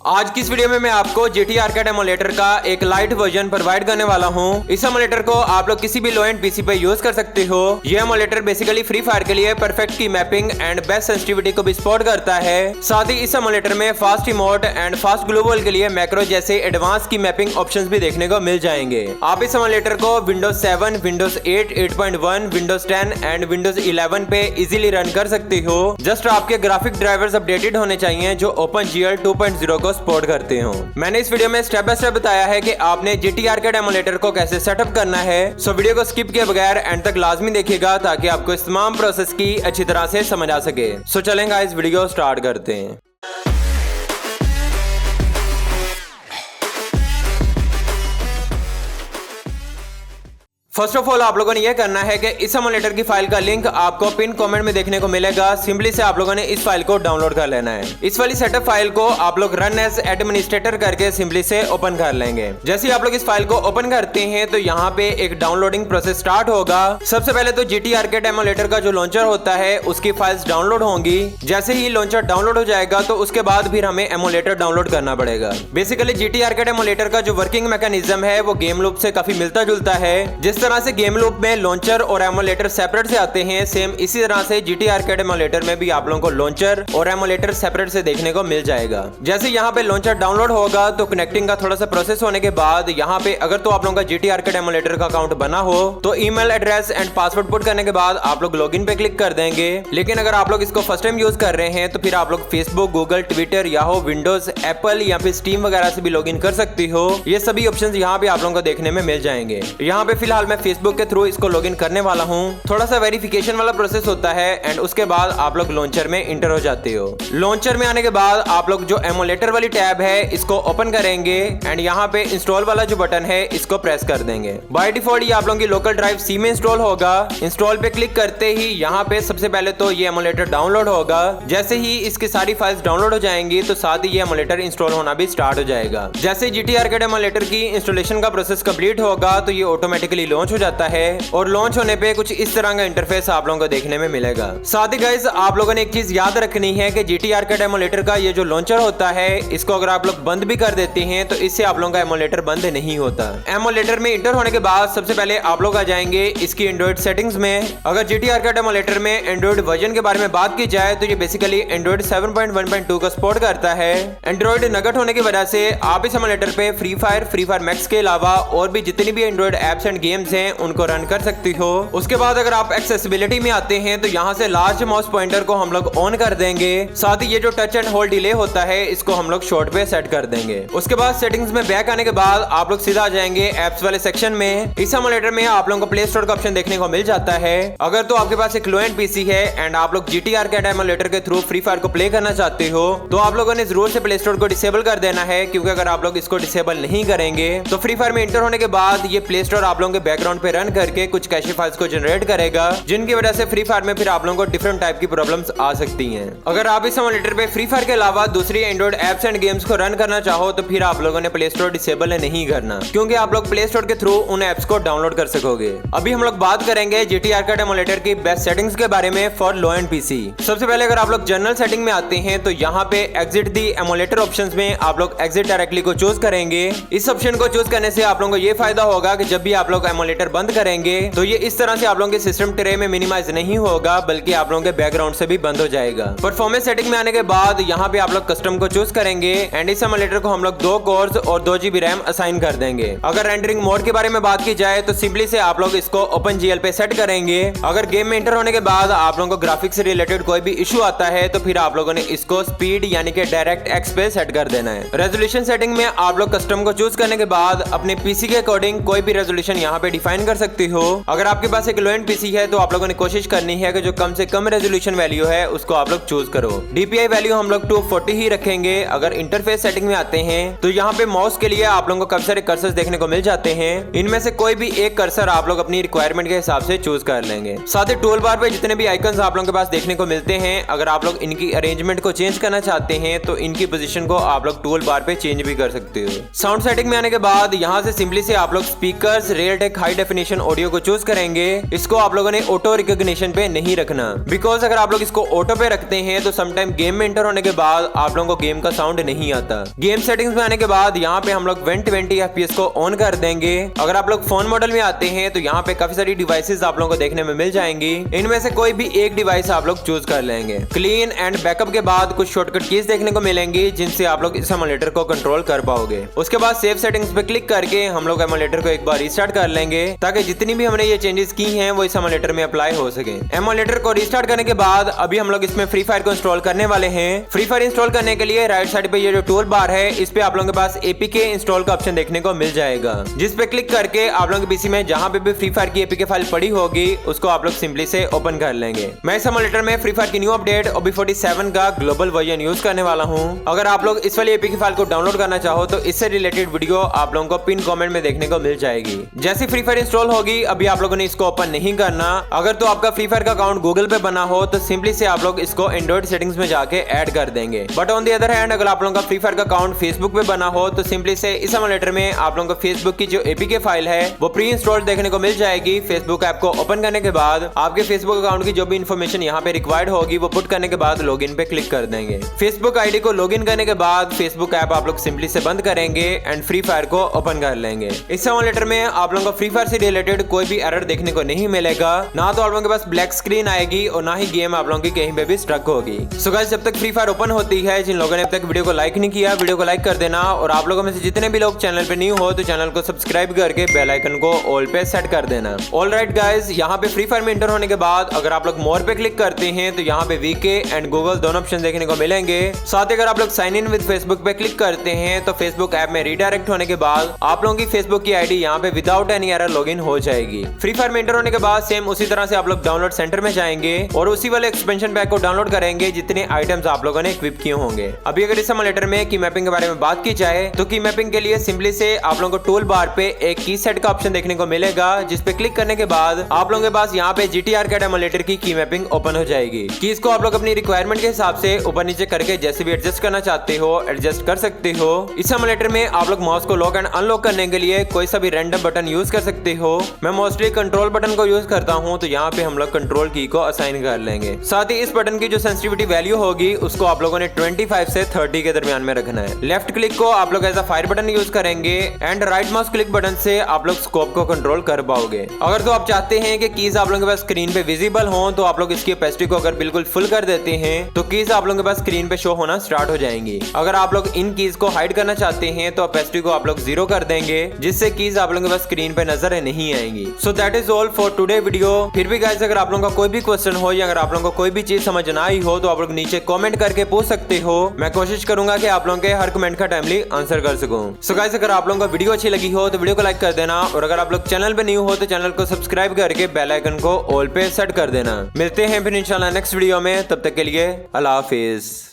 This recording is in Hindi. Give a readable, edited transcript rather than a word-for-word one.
आज की इस वीडियो में मैं आपको GT आर्केड एमुलेटर का एक लाइट वर्जन प्रोवाइड करने वाला हूं। इस एमुलेटर को आप लोग किसी भी लो एंड पीसी पे यूज कर सकते हो। ये एमुलेटर बेसिकली फ्री फायर के लिए परफेक्ट की मैपिंग एंड बेस्ट सेंसिटिविटी को भी सपोर्ट करता है। साथ ही इस एमुलेटर में fast emote and fast global के लिए मैक्रो जैसे एडवांस की मैपिंग ऑप्शंस भी देखने को मिल जाएंगे। आप इस एमुलेटर को Windows 7, Windows 8, 8.1, Windows 10 and Windows 11 पे इजीली रन कर सकते हो। जस्ट आपके ग्राफिक ड्राइवर्स अपडेटेड होने चाहिए जो OpenGL 2.0 को सपोर्ट करते हो। मैंने इस वीडियो में स्टेप बाय स्टेप बताया है कि आपने GT आर्केड एमुलेटर को कैसे सेटअप करना है। सो वीडियो को स्किप किए बगैर एंड तक लाजमी देखिएगा ताकि आपको इस तमाम प्रोसेस की अच्छी तरह से समझ आ सके। सो चलेंगे इस वीडियो स्टार्ट करते हैं। फर्स्ट ऑफ ऑल आप लोगों ने यह करना है कि इस एमुलेटर की फाइल का लिंक आपको पिन कमेंट में देखने को मिलेगा। सिंपली से आप लोगों ने इस फाइल को डाउनलोड कर लेना है। इस वाली सेटअप फाइल को आप लोग रन एज एडमिनिस्ट्रेटर करके सिंपली से ओपन कर लेंगे। जैसे ही आप लोग इस फाइल को ओपन करते हैं तो यहाँ पे एक डाउनलोडिंग प्रोसेस स्टार्ट होगा। सबसे पहले तो GT आर्केड एमुलेटर का जो लॉन्चर होता है उसकी फाइल्स डाउनलोड होंगी। जैसे ही लॉन्चर डाउनलोड हो जाएगा तो उसके बाद फिर हमें एमुलेटर डाउनलोड करना पड़ेगा। बेसिकली GT आर्केड एमुलेटर का जो वर्किंग मैकेनिज्म है वो गेम लूप से काफी मिलता जुलता है। जिस तरह से गेम लूप में लॉन्चर और एमुलेटर सेपरेट से आते हैं, सेम इसी तरह से GT आर्केड एमुलेटर में भी आप लोगों को लॉन्चर और एमुलेटर सेपरेट से देखने को मिल जाएगा। जैसे यहाँ पे लॉन्चर डाउनलोड होगा तो कनेक्टिंग का थोड़ा सा प्रोसेस होने के बाद यहाँ पे अगर तो आप लोगों का GT आर्केड एमुलेटर का अकाउंट बना हो तो email address and password put करने के बाद आप लोग लॉगिन पे क्लिक कर देंगे। लेकिन अगर आप लोग इसको फर्स्ट टाइम यूज कर रहे हैं तो फिर आप लोग Facebook, Google, Twitter, Yahoo, Windows, Apple या फिर स्टीम वगैरह से भी लॉगिन कर सकती हो। ये सभी ऑप्शंस यहाँ पे आप लोगों को देखने में मिल जाएंगे। यहाँ पे फिलहाल मैं फेसबुक के थ्रू इसको लॉगिन करने वाला हूँ। थोड़ा सा वेरिफिकेशन वाला प्रोसेस होता है एंड उसके बाद आप लोग लॉन्चर में इंटर हो जाते हो। लॉन्चर में आने के बाद आप लोग जो एमुलेटर वाली टैब है इसको ओपन करेंगे एंड यहाँ पे इंस्टॉल वाला जो बटन है इसको प्रेस कर देंगे। बाय डिफॉल्ट ये आप लोगों की लोकल ड्राइव C में इंस्टॉल होगा। इंस्टॉल पे क्लिक करते ही यहाँ पे सबसे पहले तो ये एमुलेटर डाउनलोड होगा। जैसे ही इसकी सारी फाइल्स डाउनलोड हो जाएंगी तो साथ ही ये एमुलेटर इंस्टॉल होना भी स्टार्ट हो जाएगा। जैसे GT आर्केड एमुलेटर की इंस्टॉलेशन का प्रोसेस कंप्लीट होगा तो ये ऑटोमेटिकली लॉन्च हो जाता है और लॉन्च होने पे कुछ इस तरह का इंटरफेस आप लोगों को देखने में मिलेगा। साथ ही गाइस आप लोगों ने एक चीज याद रखनी है कि GT आर्केड एमुलेटर का ये जो लॉन्चर होता है इसको अगर आप लोग बंद भी कर देते हैं तो इससे आप लोगों का एमुलेटर बंद नहीं होता। एमुलेटर में इंटर होने के बाद सबसे पहले आप लोग आ जाएंगे इसकी एंड्रॉइड सेटिंग्स में। अगर GT आर्केड एमुलेटर में एंड्रॉइड वर्जन के बारे में बात की जाए तो ये बेसिकली एंड्रॉइड 7.1.2 को सपोर्ट करता है। एंड्रॉइड नगट होने की वजह से आप इस एमुलेटर पे फ्री फायर मैक्स के अलावा और भी जितनी भी एंड्रॉइड एप्स एंड गेम्स हैं उनको रन कर सकती हो। उसके बाद अगर आप एक्सेसिबिलिटी में आते हैं तो यहाँ से लार्ज माउस पॉइंटर को हम लोग ऑन कर देंगे। साथ ही ये जो टच एंड होल्ड डिले होता है इसको हम लोग शॉर्ट पे सेट कर देंगे। उसके बाद सेटिंग्स में बैक आने के बाद आप लोग सीधा आ जाएंगे एप्स वाले सेक्शन में। इस एमुलेटर में आप लोगों को प्ले स्टोर का ऑप्शन देखने को मिल जाता है। अगर तो आपके पास एक लो एंड पीसी है एंड आप लोग GT आर्केड एमुलेटर के थ्रू फ्री फायर को प्ले करना चाहते हो तो आप लोगों ने जरूर से प्ले स्टोर को डिसेबल कर देना है, क्योंकि अगर आप लोग इसको डिसेबल नहीं करेंगे तो फ्री फायर में इंटर होने के बाद ये प्ले स्टोर आप लोगों के बैकग्राउंड पे रन करके कुछ कैशे फाइल्स को जनरेट करेगा, जिनकी वजह से फ्री फायर में फिर आप लोगों को डिफरेंट टाइप की प्रॉब्लम्स आ सकती हैं। अगर आप इस एमुलेटर पे फ्री फायर के अलावा दूसरी एंड्रॉइड एप्स एंड गेम्स को रन करना चाहो तो फिर आप लोगों ने प्ले स्टोर डिसेबल नहीं करना, क्योंकि आप लोग प्ले स्टोर के थ्रू उन एप्स को डाउनलोड कर सकोगे। अभी हम लोग बात करेंगे GT आर्केड एमुलेटर की बेस्ट सेटिंग्स के बारे में फॉर लो एंड पीसी। सबसे पहले अगर आप लोग जनरल सेटिंग में आते हैं तो यहाँ पे एग्जिट दी एमुलेटर ऑप्शंस में आप लोग एग्जिट डायरेक्टली को चूज करेंगे। इस ऑप्शन को चूज करने से आप लोगों को ये फायदा होगा कि जब भी आप लोग एमुलेटर बंद करेंगे तो ये इस तरह से आप लोगों के सिस्टम ट्रे में मिनिमाइज नहीं होगा, बल्कि आप लोगों के बैकग्राउंड से भी बंद हो जाएगा। परफॉर्मेंस सेटिंग में आने के बाद यहाँ पे आप लोग कस्टम को चूज करेंगे एंड इस एमुलेटर को हम लोग 2 कोर्स और 2 GB रैम असाइन कर देंगे। अगर रेंडरिंग मोड के बारे में बात की जाए तो सिंपली से आप लोग इसको OpenGL पे सेट करेंगे। अगर गेम में एंटर होने के बाद आप लोगों को ग्राफिक्स से रिलेटेड कोई भी इशू आता है तो फिर आप लोगों ने इसको स्पीड यानी कि डायरेक्ट एक्स पे सेट कर देना है। रेजोल्यूशन सेटिंग में आप लोग कस्टम को चूज करने के बाद अपने पीसी के अकॉर्डिंग कोई भी रेजोल्यूशन यहाँ पे डिफाइन कर सकते हो। अगर आपके पास एक लो एंड पीसी है तो आप लोगों ने कोशिश करनी है कि जो कम से कम रेजोल्यूशन वैल्यू है उसको आप लोग चूज करो। DPI वैल्यू हम लोग 240 ही रखेंगे। अगर इंटरफेस सेटिंग में आते हैं तो यहाँ पे माउस के लिए आप लोगों को काफी सारे कर्सर्स देखने को मिल जाते हैं। इनमें से कोई भी एक कर्सर आप लोग अपनी रिक्वायरमेंट के हिसाब से चूज कर लेंगे। साथ ही टूल बार पे जितने भी आइकन्स आप लोगों के पास देखने को मिलते हैं, अगर आप लोग इनकी अरेंजमेंट को चेंज करना चाहते हैं तो इनकी पोजीशन को आप लोग टूल बार पे चेंज भी कर सकते हो। साउंड सेटिंग में आने के बाद यहाँ से सिंपली से आप लोग speakers, real tech high definition audio को चूज करेंगे, इसको आप लोगों ने ऑटो रिकॉग्निशन पे नहीं रखना, बिकॉज अगर आप लोग इसको ऑटो पे रखते हैं तो समटाइम गेम में एंटर होने के बाद आप लोगों को गेम का साउंड नहीं आता। गेम सेटिंग्स में आने के बाद यहाँ पे हम लोग 120 FPS को ऑन कर देंगे। अगर आप लोग फोन मॉडल में आते हैं तो यहाँ पे काफी सारी डिवाइसेस आप लोगों को देखने में मिल जाएंगी, इनमें से कोई भी एक डिवाइस आप लोग चूज कर लेंगे। क्लीन एंड बैकअप के बाद कुछ शॉर्टकट कीज देखने को मिलेंगी जिनसे आप लोग इस एमुलेटर को कंट्रोल कर पाओगे। उसके बाद सेव सेटिंग्स पे क्लिक करके हम लोग एमुलेटर को एक बार रिस्टार्ट कर लेंगे ताकि जितनी भी हमने ये चेंजेस की हैं वो इस एमुलेटर में अप्लाई हो सके। एमुलेटर को रिस्टार्ट करने के बाद अभी हम लोग इसमें फ्री फायर को इंस्टॉल करने वाले हैं। फ्री फायर इंस्टॉल करने के लिए राइट साइड पे ये जो टूल बार है इस पे आप लोगों के पास एपीके इंस्टॉल का ऑप्शन देखने को मिल जाएगा, जिस पे क्लिक करके आप लोगों के पीसी में जहां पे भी फ्री फायर की एपीके फाइल पड़ी होगी उसको आप लोग सिंपली से ओपन कर लेंगे। मैं इस एमुलेटर में फ्री फायर की न्यू अपडेट OB47 का ग्लोबल वर्जन यूज करने वाला हूं। अगर आप लोग इस वाली एपीके फाइल को डाउनलोड करना चाहो तो इससे रिलेटेड वीडियो आप लोगों को पिन कमेंट में देखने को मिल जाएगी। जैसे फ्री फायर इंस्टॉल होगी अभी आप लोगों ने इसको ओपन नहीं करना। अगर तो आपका फ्री फायर का अकाउंट गूगल पे बना हो तो सिंपली से आप लोग इसको एंड्रॉइड सेटिंग्स में जाके ऐड कर देंगे। But on the other hand अगर आप लोगों का फ्री फायर का अकाउंट फेसबुक पे बना हो तो सिंपली से इस एमुलेटर में आप लोगों को फेसबुक की जो एपीके फाइल है वो प्री इंस्टॉल्ड देखने को मिल जाएगी। फेसबुक ऐप को ओपन करने के बाद आपके फेसबुक अकाउंट की जो भी इन्फॉर्मेशन यहाँ पे रिक्वायर्ड होगी वो पुट करने के बाद लॉगिन पे क्लिक कर देंगे। फेसबुक आईडी को लॉगिन करने के बाद फेसबुक ऐप आप लोग सिंपली से बंद करेंगे एंड फ्री फायर को ओपन कर लेंगे। इस एमुलेटर में आप लोगों को फ्री फायर से रिलेटेड कोई भी एरर देखने को नहीं मिलेगा, ना तो आप लोगों के पास ब्लैक स्क्रीन आएगी और ना ही गेम आप लोगों की कहीं पे भी स्ट्रक होगी। सो गाइस जब तक फ्री फायर ओपन होती है, जिन लोगों ने अब तक वीडियो को लाइक नहीं किया वीडियो को लाइक कर देना, और आप लोगों में से जितने भी लोग चैनल पे न्यू हो तो चैनल को सब्सक्राइब करके बेल आइकन को ऑल पे सेट कर देना। ऑलराइट गाइस, यहाँ पे फ्री फायर में एंटर होने के बाद अगर आप लोग मोर पे क्लिक करते हैं तो यहाँ पे वीके एंड गूगल दोनों ऑप्शन देखने को मिलेंगे। साथ ही अगर आप लोग साइन इन विद फेसबुक पे क्लिक करते हैं तो फेसबुक ऐप में रीडायरेक्ट होने के बाद आप लोगों की फेसबुक की आईडी यहाँ पे विदाउट एनी एरर लॉगिन हो जाएगी। फ्री फायर में एंटर होने के बाद सेम उसी तरह से आप लोग डाउनलोड सेंटर में जाएंगे और उसी वाले एक्सपेंशन पैक को डाउनलोड करेंगे जितने आइटम्स आप लोगों ने इक्विप किए होंगे। अभी अगर इस एमुलेटर में की मैपिंग के बारे में बात की जाए तो की मैपिंग के लिए सिंपली से आप लोगों को टूल बार पे एक की सेट का ऑप्शन देखने को मिलेगा, जिस पे क्लिक करने के बाद आप लोगों के पास यहाँ पे GT Arcade एमुलेटर की मैपिंग ओपन हो जाएगी। कीज को आप लोग अपनी रिक्वायरमेंट के हिसाब से ऊपर नीचे करके जैसे भी एडजस्ट करना चाहते हो एडजस्ट कर सकते हो। इस एमुलेटर में आप लोग माउस को लॉक एंड अनलॉक करने के लिए कोई सा भी रैंडम बटन यूज कर सकते हो। मैं मोस्टली कंट्रोल बटन को यूज करता हूं तो यहाँ पे हम लोग कंट्रोल की को असाइन कर लेंगे। साथ ही इस बटन की जो सेंसिटिविटी वैल्यू होगी उसको आप लोगों ने 25 से 30 के दरमियान में रखना है। लेफ्ट क्लिक को आप लोग as a fire button use करेंगे and right mouse click button से आप लोग स्कोप को कंट्रोल कर पाओगे। अगर तो आप चाहते हैं कि कीज आप लोगों के पास स्क्रीन पे विजिबल हो तो आप लोग इसकी ओपेसिटी को अगर बिल्कुल फुल कर देते हैं तो कीज आप लोगों के पास स्क्रीन पे शो होना स्टार्ट हो जाएंगी। अगर आप लोग इन कीज को हाइड करना चाहते हैं तो ओपेसिटी को आप लोग 0 कर देंगे, जिससे कीज आप लोगों के पास स्क्रीन पे नजर नहीं आएंगी। So that is all for today video. फिर भी गाइस अगर आप लोगों का कोई भी क्वेश्चन हो या अगर आप लोगों को कोई भी चीज समझ ना आई हो तो आप लोग नीचे कमेंट करके पूछ सकते हो। मैं कोशिश करूंगा कि आप लोगों के हर कमेंट का टाइमली आंसर कर सकूं। सो गाइस अगर आप लोगों को वीडियो अच्छी लगी हो तो वीडियो को लाइक कर देना, और अगर आप लोग चैनल पे न्यू हो तो चैनल को सब्सक्राइब करके बेल आइकन को ऑल पे सेट कर देना। मिलते हैं फिर इंशाल्लाह नेक्स्ट वीडियो में, तब तक के लिए अल्लाह हाफिज।